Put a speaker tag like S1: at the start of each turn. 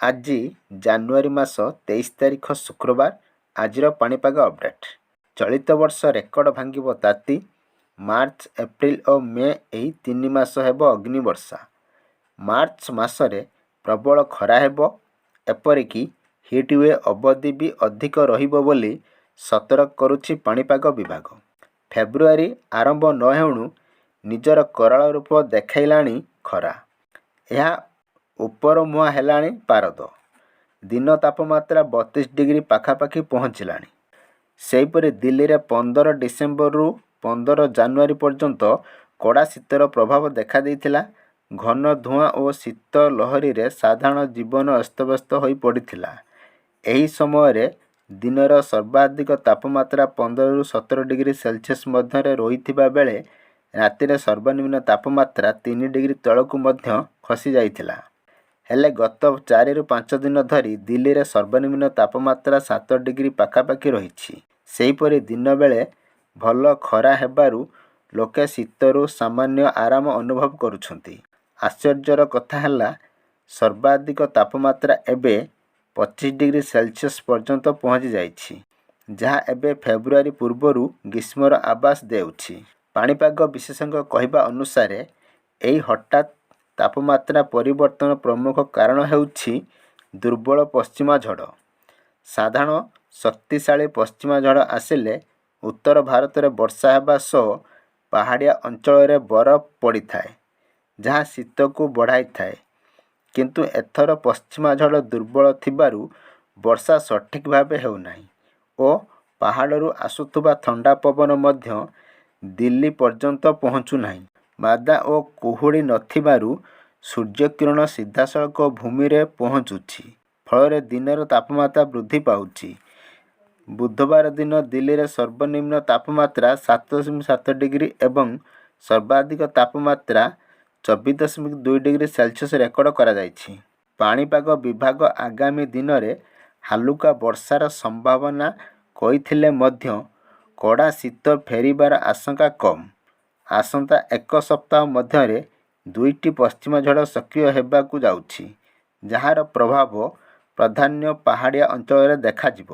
S1: ଆଜି ଜାନୁଆରୀ ମାସ 23 ତାରିଖ ଶୁକ୍ରବାର। ଆଜିର ପାଣିପାଗ ଅପଡେଟ୍। ଚଳିତ ବର୍ଷ ରେକର୍ଡ ଭାଙ୍ଗିବ ତାତି। ମାର୍ଚ୍ଚ, ଏପ୍ରିଲ ଓ ମେ ଏହି 3 ମାସ ହେବ ଅଗ୍ନିବର୍ଷା। ମାର୍ଚ୍ଚ ମାସରେ ପ୍ରବଳ ଖରା ହେବ। ଏପରିକି ହିଟୱେ ଅବଧି ବି ଅଧିକ ରହିବ ବୋଲି ସତର୍କ କରୁଛି ପାଣିପାଗ ବିଭାଗ। ଫେବୃଆରୀ ଆରମ୍ଭ ନ ହେଉଣୁ ନିଜର କରାଳ ରୂପ ଦେଖାଇଲାଣି ଖରା। ଏହା ଉପରମୁହାଁ ହେଲାଣି ପାରଦ। ଦିନ ତାପମାତ୍ରା 32 ଡିଗ୍ରୀ ପାଖାପାଖି ପହଞ୍ଚିଲାଣି। ସେହିପରି ଦିଲ୍ଲୀରେ 15 ଡିସେମ୍ବରରୁ 15 ଜାନୁଆରୀ ପର୍ଯ୍ୟନ୍ତ କଡ଼ା ଶୀତର ପ୍ରଭାବ ଦେଖାଦେଇଥିଲା। ଘନ ଧୂଆଁ ଓ ଶୀତ ଲହରୀରେ ସାଧାରଣ ଜୀବନ ଅସ୍ତବ୍ୟସ୍ତ ହୋଇ ପଡ଼ିଥିଲା। ଏହି ସମୟରେ ଦିନର ସର୍ବାଧିକ ତାପମାତ୍ରା 15ରୁ 17 ଡିଗ୍ରୀ ସେଲସିୟସ୍ ମଧ୍ୟରେ ରହିଥିବା ବେଳେ ରାତିରେ ସର୍ବନିମ୍ନ ତାପମାତ୍ରା 3 ଡିଗ୍ରୀ ତଳକୁ ମଧ୍ୟ ଖସିଯାଇଥିଲା। ହେଲେ ଗତ 4ରୁ 5 ଦିନ ଧରି ଦିଲ୍ଲୀରେ ସର୍ବନିମ୍ନ ତାପମାତ୍ରା 7 ଡିଗ୍ରୀ ପାଖାପାଖି ରହିଛି। ସେହିପରି ଦିନବେଳେ ଭଲ ଖରା ହେବାରୁ ଲୋକେ ଶୀତରୁ ସାମାନ୍ୟ ଆରାମ ଅନୁଭବ କରୁଛନ୍ତି। ଆଶ୍ଚର୍ଯ୍ୟର କଥା ହେଲା, ସର୍ବାଧିକ ତାପମାତ୍ରା ଏବେ 25 ଡିଗ୍ରୀ ସେଲସିୟସ୍ ପର୍ଯ୍ୟନ୍ତ ପହଞ୍ଚି ଯାଇଛି, ଯାହା ଏବେ ଫେବୃଆରୀ ପୂର୍ବରୁ ଗ୍ରୀଷ୍ମର ଆଭାସ ଦେଉଛି। ପାଣିପାଗ ବିଶେଷଜ୍ଞଙ୍କ କହିବା ଅନୁସାରେ ଏହି ହଠାତ୍ ତାପମାତ୍ରା ପରିବର୍ତ୍ତନ ପ୍ରମୁଖ କାରଣ ହେଉଛି ଦୁର୍ବଳ ପଶ୍ଚିମା ଝଡ଼। ସାଧାରଣ ଶକ୍ତିଶାଳୀ ପଶ୍ଚିମା ଝଡ଼ ଆସିଲେ ଉତ୍ତର ଭାରତରେ ବର୍ଷା ହେବା ସହ ପାହାଡ଼ିଆ ଅଞ୍ଚଳରେ ବରଫ ପଡ଼ିଥାଏ, ଯାହା ଶୀତକୁ ବଢ଼ାଇଥାଏ। କିନ୍ତୁ ଏଥର ପଶ୍ଚିମା ଝଡ଼ ଦୁର୍ବଳ ଥିବାରୁ ବର୍ଷା ସଠିକ୍ ଭାବେ ହେଉନାହିଁ ଓ ପାହାଡ଼ରୁ ଆସୁଥିବା ଥଣ୍ଡା ପବନ ମଧ୍ୟ ଦିଲ୍ଲୀ ପର୍ଯ୍ୟନ୍ତ ପହଞ୍ଚୁନାହିଁ। ବାଦା ଓ କୁହୁଡ଼ି ନଥିବାରୁ ସୂର୍ଯ୍ୟକିରଣ ସିଧାସଳଖ ଭୂମିରେ ପହଞ୍ଚୁଛି, ଫଳରେ ଦିନର ତାପମାତ୍ରା ବୃଦ୍ଧି ପାଉଛି। ବୁଧବାର ଦିନ ଦିଲ୍ଲୀରେ ସର୍ବନିମ୍ନ ତାପମାତ୍ରା 7.7 ଡିଗ୍ରୀ ଏବଂ ସର୍ବାଧିକ ତାପମାତ୍ରା 24.2 ଡିଗ୍ରୀ ସେଲସିୟସ୍ ରେକର୍ଡ କରାଯାଇଛି। ପାଣିପାଗ ବିଭାଗ ଆଗାମୀ ଦିନରେ ହାଲୁକା ବର୍ଷାର ସମ୍ଭାବନା କହିଥିଲେ ମଧ୍ୟ କଡ଼ା ଶୀତ ଫେରିବାର ଆଶଙ୍କା କମ୍। ଆସନ୍ତା ଏକ ସପ୍ତାହ ମଧ୍ୟରେ 2ଟି ପଶ୍ଚିମା ଝଡ଼ ସକ୍ରିୟ ହେବାକୁ ଯାଉଛି, ଯାହାର ପ୍ରଭାବ ପ୍ରାଧାନ୍ୟ ପାହାଡ଼ିଆ ଅଞ୍ଚଳରେ ଦେଖାଯିବ।